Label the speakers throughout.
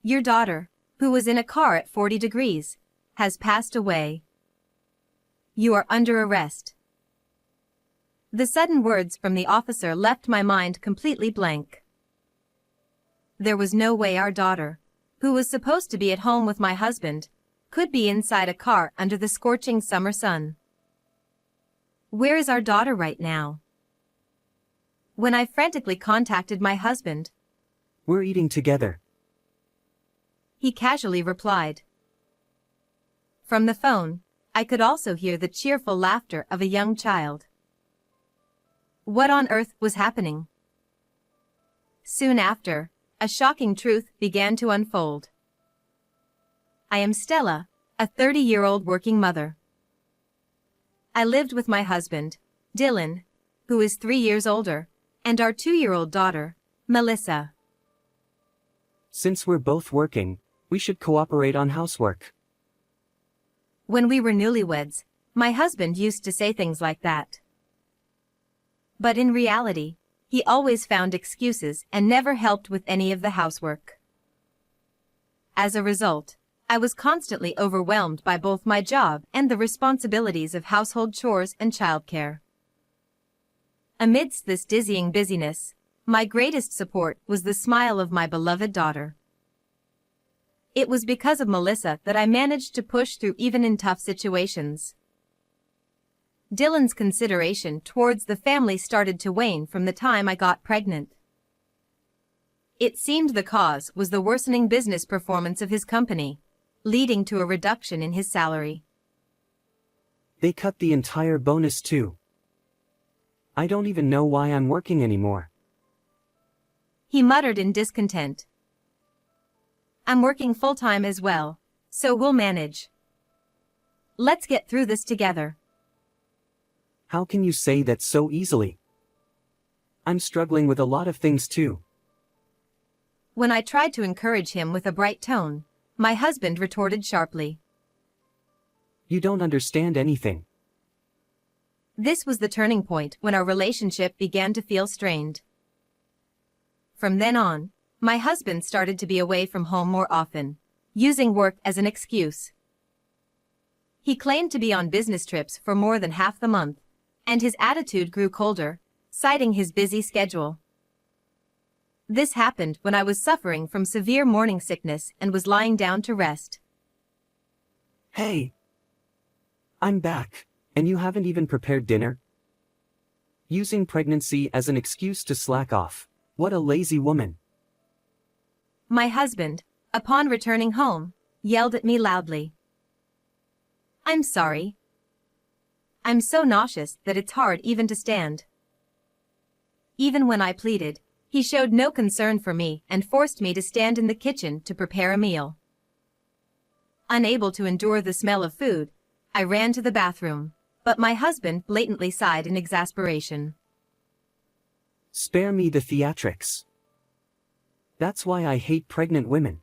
Speaker 1: Your daughter, who was in a car at 40 degrees, has passed away. You are under arrest. The sudden words from the officer left my mind completely blank. There was no way our daughter, who was supposed to be at home with my husband, could be inside a car under the scorching summer sun. Where is our daughter right now? When I frantically contacted my husband,
Speaker 2: "We're eating together."
Speaker 1: he casually replied. From the phone, I could also hear the cheerful laughter of a young child. What on earth was happening? Soon after, a shocking truth began to unfold. I am Stella, a 30-year-old working mother. I lived with my husband, Dylan, who is 3 years older, and our 2-year-old daughter, Melissa.
Speaker 2: Since we're both working, we should cooperate on housework.
Speaker 1: When we were newlyweds, my husband used to say things like that. But in reality, he always found excuses and never helped with any of the housework. As a result, I was constantly overwhelmed by both my job and the responsibilities of household chores and childcare. Amidst this dizzying busyness, my greatest support was the smile of my beloved daughter. It was because of Melissa that I managed to push through even in tough situations. Dylan's consideration towards the family started to wane from the time I got pregnant. It seemed the cause was the worsening business performance of his company, leading to a reduction in his salary.
Speaker 2: They cut the entire bonus too. I don't even know why I'm working anymore.
Speaker 1: He muttered in discontent. I'm working full-time as well, so we'll manage. Let's get through this together.
Speaker 2: How can you say that so easily? I'm struggling with a lot of things too.
Speaker 1: When I tried to encourage him with a bright tone, my husband retorted sharply.
Speaker 2: You don't understand anything.
Speaker 1: This was the turning point when our relationship began to feel strained. From then on, my husband started to be away from home more often, using work as an excuse. He claimed to be on business trips for more than half the month, and his attitude grew colder, citing his busy schedule. This happened when I was suffering from severe morning sickness and was lying down to rest.
Speaker 2: Hey! I'm back, and you haven't even prepared dinner? Using pregnancy as an excuse to slack off. What a lazy woman.
Speaker 1: My husband, upon returning home, yelled at me loudly. I'm sorry. I'm so nauseous that it's hard even to stand. Even when I pleaded, he showed no concern for me and forced me to stand in the kitchen to prepare a meal. Unable to endure the smell of food, I ran to the bathroom, but my husband blatantly sighed in exasperation.
Speaker 2: Spare me the theatrics. That's why I hate pregnant women.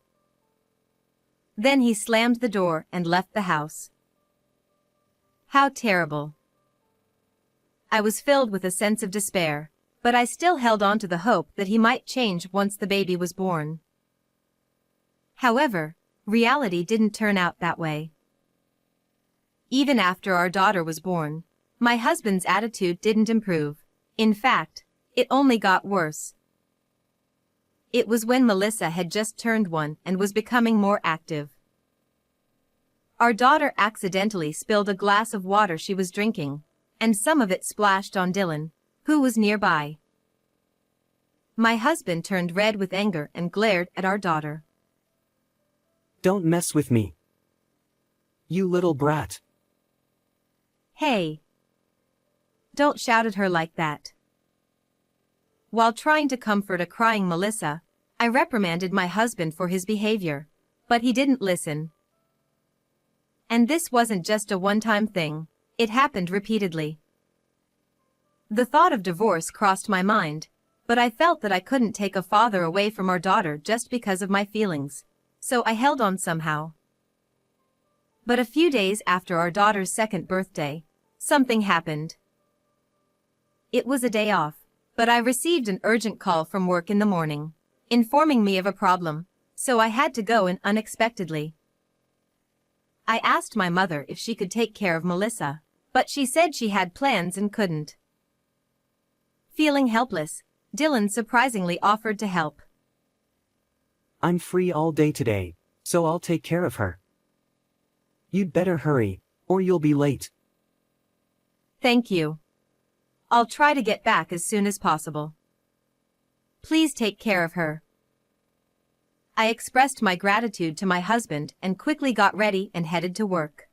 Speaker 1: Then he slammed the door and left the house. How terrible. I was filled with a sense of despair, but I still held on to the hope that he might change once the baby was born. However, reality didn't turn out that way. Even after our daughter was born, my husband's attitude didn't improve. In fact, it only got worse. It was when Melissa had just turned 1 and was becoming more active. Our daughter accidentally spilled a glass of water she was drinking, and some of it splashed on Dylan, who was nearby. My husband turned red with anger and glared at our daughter.
Speaker 2: Don't mess with me. You little brat.
Speaker 1: Hey! Don't shout at her like that. While trying to comfort a crying Melissa, I reprimanded my husband for his behavior, but he didn't listen. And this wasn't just a one-time thing, it happened repeatedly. The thought of divorce crossed my mind, but I felt that I couldn't take a father away from our daughter just because of my feelings, so I held on somehow. But a few days after our daughter's 2nd birthday, something happened. It was a day off, but I received an urgent call from work in the morning, informing me of a problem, so I had to go in unexpectedly. I asked my mother if she could take care of Melissa, but she said she had plans and couldn't. Feeling helpless, Dylan surprisingly offered to help.
Speaker 2: I'm free all day today, so I'll take care of her. You'd better hurry, or you'll be late.
Speaker 1: Thank you. I'll try to get back as soon as possible. Please take care of her. I expressed my gratitude to my husband and quickly got ready and headed to work.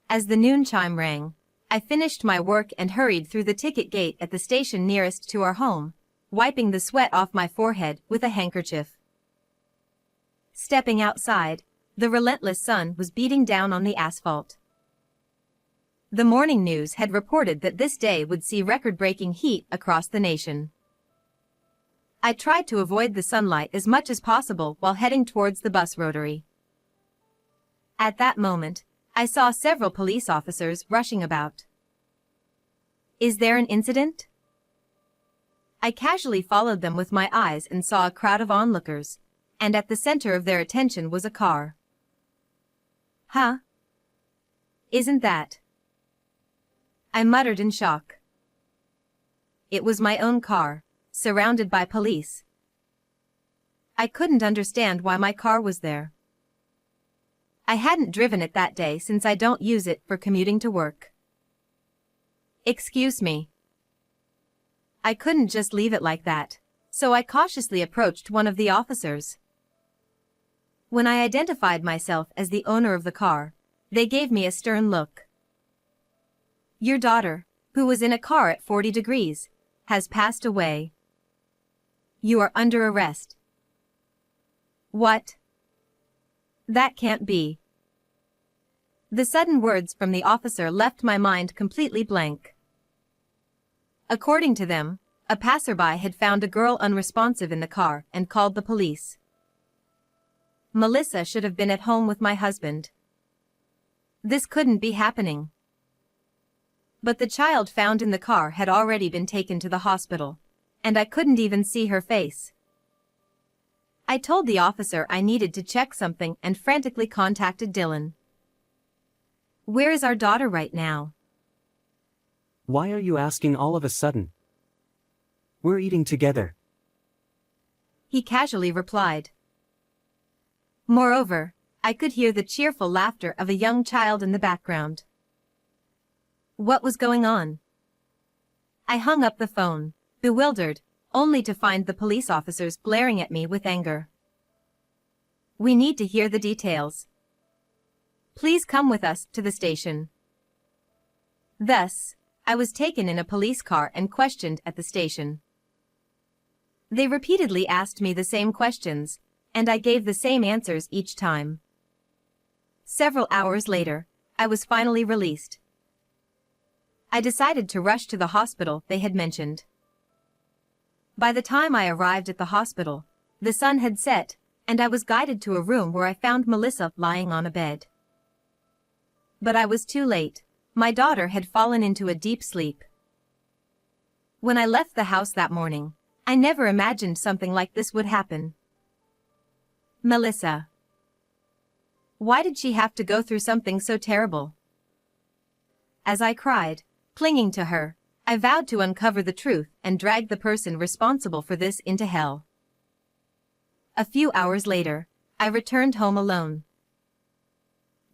Speaker 1: As the noon chime rang, I finished my work and hurried through the ticket gate at the station nearest to our home, wiping the sweat off my forehead with a handkerchief. Stepping outside, the relentless sun was beating down on the asphalt. The morning news had reported that this day would see record-breaking heat across the nation. I tried to avoid the sunlight as much as possible while heading towards the bus rotary. At that moment, I saw several police officers rushing about. Is there an incident? I casually followed them with my eyes and saw a crowd of onlookers, and at the center of their attention was a car. Huh? Isn't that? I muttered in shock. It was my own car, surrounded by police. I couldn't understand why my car was there. I hadn't driven it that day since I don't use it for commuting to work. Excuse me. I couldn't just leave it like that, so I cautiously approached one of the officers. When I identified myself as the owner of the car, they gave me a stern look. Your daughter, who was in a car at 40 degrees, has passed away. You are under arrest. What? That can't be. The sudden words from the officer left my mind completely blank. According to them, a passerby had found a girl unresponsive in the car and called the police. Melissa should have been at home with my husband. This couldn't be happening. But the child found in the car had already been taken to the hospital, and I couldn't even see her face. I told the officer I needed to check something and frantically contacted Dylan. Where is our daughter right now?
Speaker 2: Why are you asking all of a sudden? We're eating together.
Speaker 1: He casually replied. Moreover, I could hear the cheerful laughter of a young child in the background. What was going on? I hung up the phone, bewildered, only to find the police officers glaring at me with anger. We need to hear the details. Please come with us to the station. Thus, I was taken in a police car and questioned at the station. They repeatedly asked me the same questions, and I gave the same answers each time. Several hours later, I was finally released. I decided to rush to the hospital they had mentioned. By the time I arrived at the hospital, the sun had set, and I was guided to a room where I found Melissa lying on a bed. But I was too late. My daughter had fallen into a deep sleep. When I left the house that morning, I never imagined something like this would happen. Melissa. Why did she have to go through something so terrible? As I cried, clinging to her, I vowed to uncover the truth and drag the person responsible for this into hell. A few hours later, I returned home alone.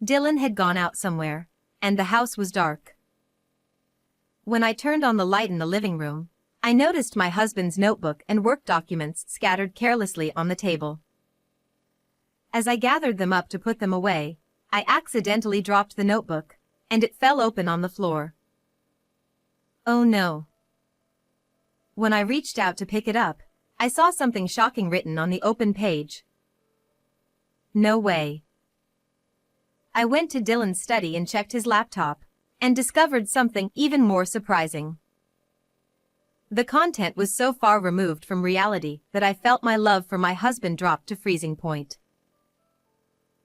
Speaker 1: Dylan had gone out somewhere, and the house was dark. When I turned on the light in the living room, I noticed my husband's notebook and work documents scattered carelessly on the table. As I gathered them up to put them away, I accidentally dropped the notebook, and it fell open on the floor. Oh no. When I reached out to pick it up, I saw something shocking written on the open page. No way. I went to Dylan's study and checked his laptop, and discovered something even more surprising. The content was so far removed from reality that I felt my love for my husband drop to freezing point.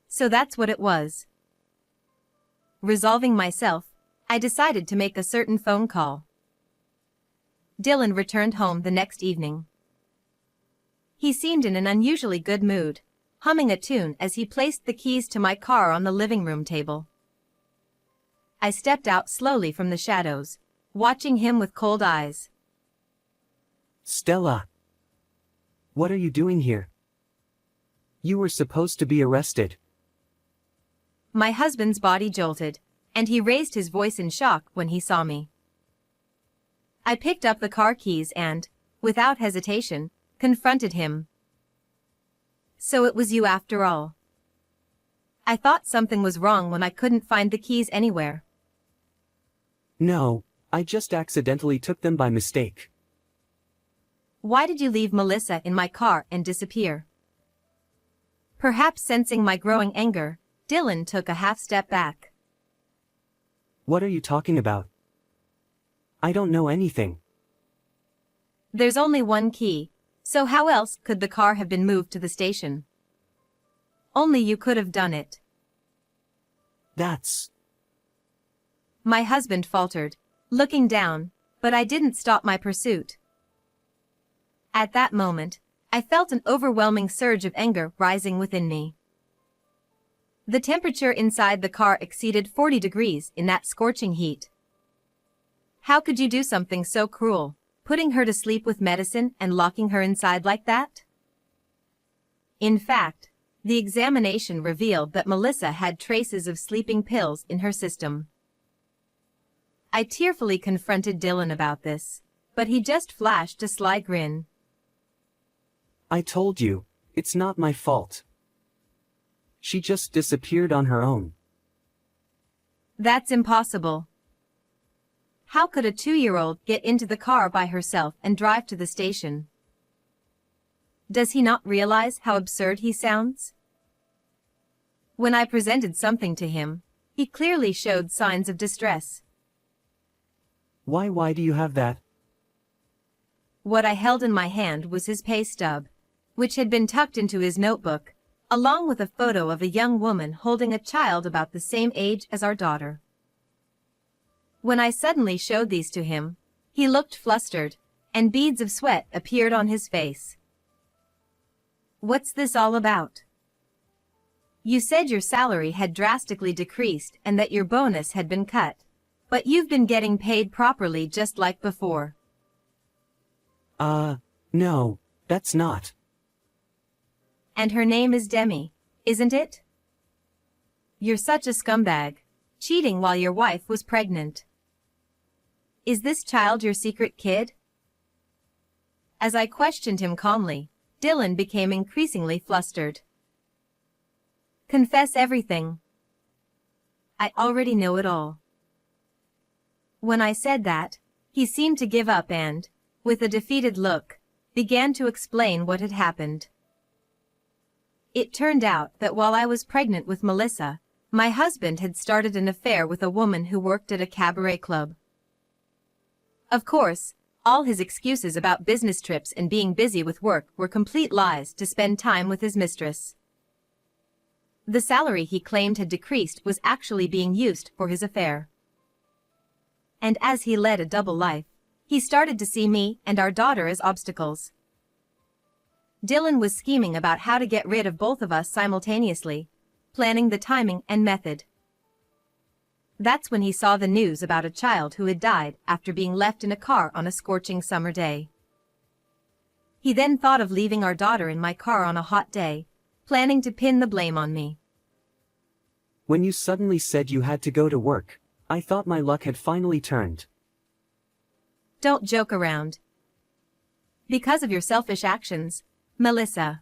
Speaker 1: So that's what it was. Resolving myself, I decided to make a certain phone call. Dylan returned home the next evening. He seemed in an unusually good mood, humming a tune as he placed the keys to my car on the living room table. I stepped out slowly from the shadows, watching him with cold eyes.
Speaker 2: Stella. What are you doing here? You were supposed to be arrested.
Speaker 1: My husband's body jolted, and he raised his voice in shock when he saw me. I picked up the car keys and, without hesitation, confronted him. So it was you after all. I thought something was wrong when I couldn't find the keys anywhere.
Speaker 2: No, I just accidentally took them by mistake.
Speaker 1: Why did you leave Melissa in my car and disappear? Perhaps sensing my growing anger, Dylan took a half step back.
Speaker 2: What are you talking about? I don't know anything.
Speaker 1: There's only one key, so how else could the car have been moved to the station? Only you could have done it.
Speaker 2: That's...
Speaker 1: My husband faltered, looking down, but I didn't stop my pursuit. At that moment, I felt an overwhelming surge of anger rising within me. The temperature inside the car exceeded 40 degrees in that scorching heat. How could you do something so cruel, putting her to sleep with medicine and locking her inside like that? In fact, the examination revealed that Melissa had traces of sleeping pills in her system. I tearfully confronted Dylan about this, but he just flashed a sly grin.
Speaker 2: I told you, it's not my fault. She just disappeared on her own.
Speaker 1: That's impossible. How could a 2-year-old get into the car by herself and drive to the station? Does he not realize how absurd he sounds? When I presented something to him, he clearly showed signs of distress.
Speaker 2: Why do you have that?
Speaker 1: What I held in my hand was his pay stub, which had been tucked into his notebook, along with a photo of a young woman holding a child about the same age as our daughter. When I suddenly showed these to him, he looked flustered, and beads of sweat appeared on his face. What's this all about? You said your salary had drastically decreased and that your bonus had been cut, but you've been getting paid properly just like before.
Speaker 2: No, that's not.
Speaker 1: And her name is Demi, isn't it? You're such a scumbag, cheating while your wife was pregnant. Is this child your secret kid? As I questioned him calmly, Dylan became increasingly flustered. Confess everything. I already know it all. When I said that, he seemed to give up and, with a defeated look, began to explain what had happened. It turned out that while I was pregnant with Melissa, my husband had started an affair with a woman who worked at a cabaret club. Of course, all his excuses about business trips and being busy with work were complete lies to spend time with his mistress. The salary he claimed had decreased was actually being used for his affair. And as he led a double life, he started to see me and our daughter as obstacles. Dylan was scheming about how to get rid of both of us simultaneously, planning the timing and method. That's when he saw the news about a child who had died after being left in a car on a scorching summer day. He then thought of leaving our daughter in my car on a hot day, planning to pin the blame on me.
Speaker 2: When you suddenly said you had to go to work, I thought my luck had finally turned.
Speaker 1: Don't joke around. Because of your selfish actions, Melissa.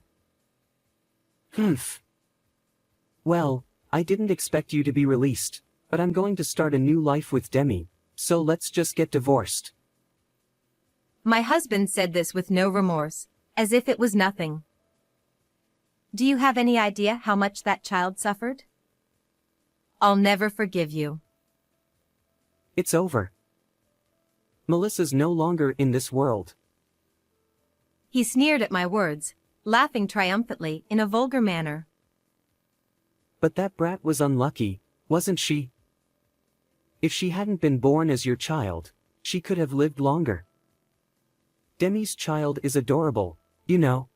Speaker 2: Humph. Well, I didn't expect you to be released, but I'm going to start a new life with Demi, so let's just get divorced.
Speaker 1: My husband said this with no remorse, as if it was nothing. Do you have any idea how much that child suffered? I'll never forgive you.
Speaker 2: It's over. Melissa's no longer in this world.
Speaker 1: He sneered at my words, laughing triumphantly in a vulgar manner.
Speaker 2: But that brat was unlucky, wasn't she? If she hadn't been born as your child, she could have lived longer. Demi's child is adorable, you know.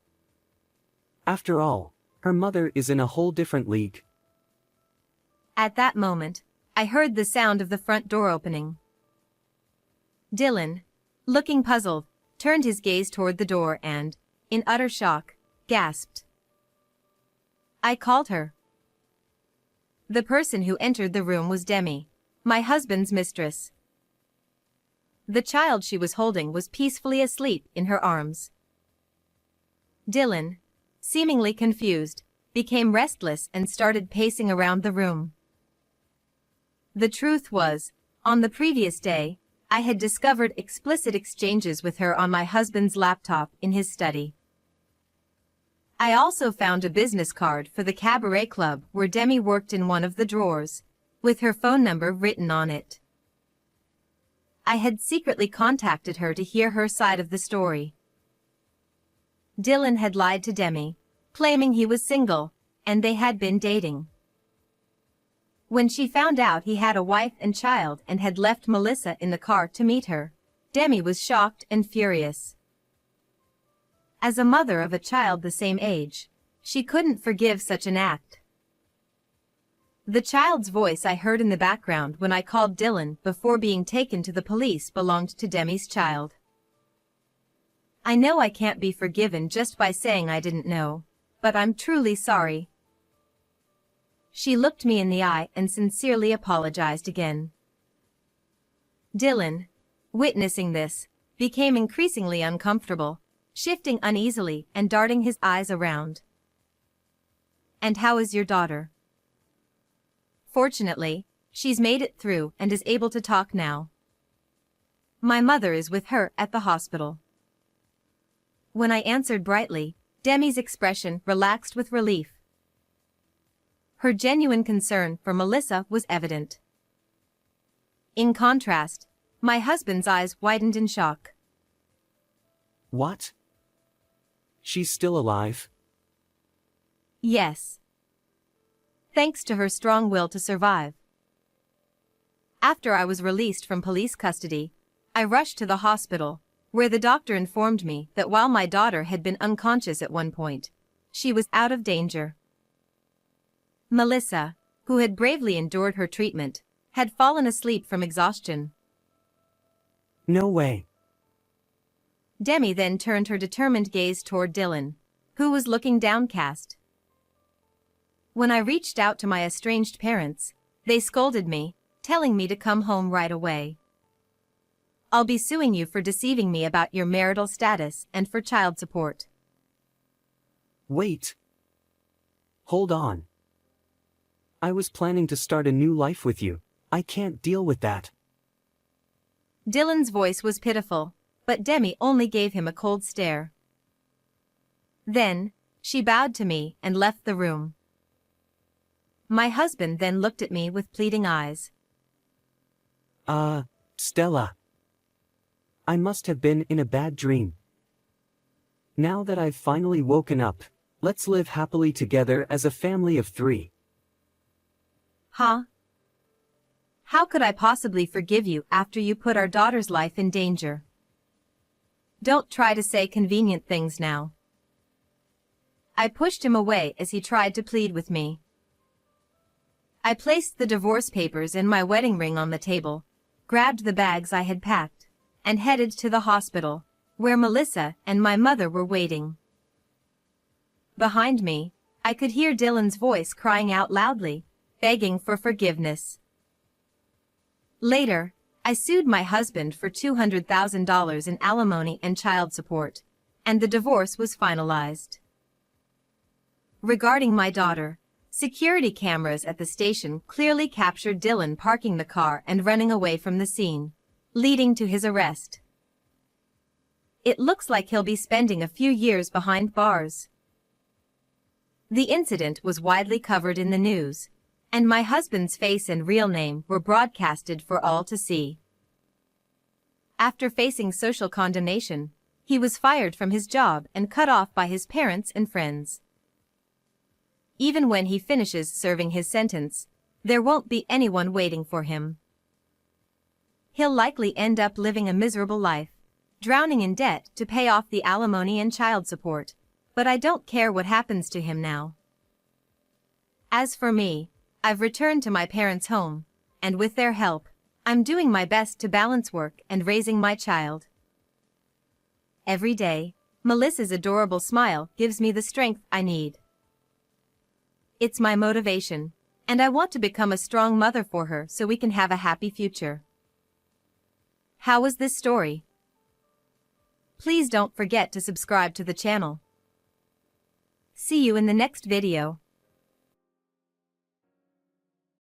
Speaker 2: After all, her mother is in a whole different league.
Speaker 1: At that moment, I heard the sound of the front door opening. Dylan, looking puzzled, turned his gaze toward the door and, in utter shock, gasped. I called her. The person who entered the room was Demi, my husband's mistress. The child she was holding was peacefully asleep in her arms. Dylan, seemingly confused, became restless and started pacing around the room. The truth was, on the previous day, I had discovered explicit exchanges with her on my husband's laptop in his study. I also found a business card for the cabaret club where Demi worked in one of the drawers, with her phone number written on it. I had secretly contacted her to hear her side of the story. Dylan had lied to Demi, claiming he was single, and they had been dating. When she found out he had a wife and child and had left Melissa in the car to meet her, Demi was shocked and furious. As a mother of a child the same age, she couldn't forgive such an act. The child's voice I heard in the background when I called Dylan before being taken to the police belonged to Demi's child. I know I can't be forgiven just by saying I didn't know, but I'm truly sorry. She looked me in the eye and sincerely apologized again. Dylan, witnessing this, became increasingly uncomfortable, shifting uneasily and darting his eyes around. And how is your daughter? Fortunately, she's made it through and is able to talk now. My mother is with her at the hospital. When I answered brightly, Demi's expression relaxed with relief. Her genuine concern for Melissa was evident. In contrast, my husband's eyes widened in shock.
Speaker 2: What? She's still alive?
Speaker 1: Yes. Thanks to her strong will to survive. After I was released from police custody, I rushed to the hospital, where the doctor informed me that while my daughter had been unconscious at one point, she was out of danger. Melissa, who had bravely endured her treatment, had fallen asleep from exhaustion.
Speaker 2: No way.
Speaker 1: Demi then turned her determined gaze toward Dylan, who was looking downcast. When I reached out to my estranged parents, they scolded me, telling me to come home right away. I'll be suing you for deceiving me about your marital status and for child support.
Speaker 2: Wait. Hold on. I was planning to start a new life with you. I can't deal with that.
Speaker 1: Dylan's voice was pitiful, but Demi only gave him a cold stare. Then, she bowed to me and left the room. My husband then looked at me with pleading eyes.
Speaker 2: Stella. I must have been in a bad dream. Now that I've finally woken up, let's live happily together as a family of 3.
Speaker 1: Huh? How could I possibly forgive you after you put our daughter's life in danger? Don't try to say convenient things now. I pushed him away as he tried to plead with me. I placed the divorce papers and my wedding ring on the table, grabbed the bags I had packed, and headed to the hospital, where Melissa and my mother were waiting. Behind me, I could hear Dylan's voice crying out loudly, begging for forgiveness. Later, I sued my husband for $200,000 in alimony and child support, and the divorce was finalized. Regarding my daughter, security cameras at the station clearly captured Dylan parking the car and running away from the scene, leading to his arrest. It looks like he'll be spending a few years behind bars. The incident was widely covered in the news, and my husband's face and real name were broadcasted for all to see. After facing social condemnation, he was fired from his job and cut off by his parents and friends. Even when he finishes serving his sentence, there won't be anyone waiting for him. He'll likely end up living a miserable life, drowning in debt to pay off the alimony and child support, but I don't care what happens to him now. As for me, I've returned to my parents' home, and with their help, I'm doing my best to balance work and raising my child. Every day, Melissa's adorable smile gives me the strength I need. It's my motivation, and I want to become a strong mother for her so we can have a happy future. How was this story? Please don't forget to subscribe to the channel. See you in the next video.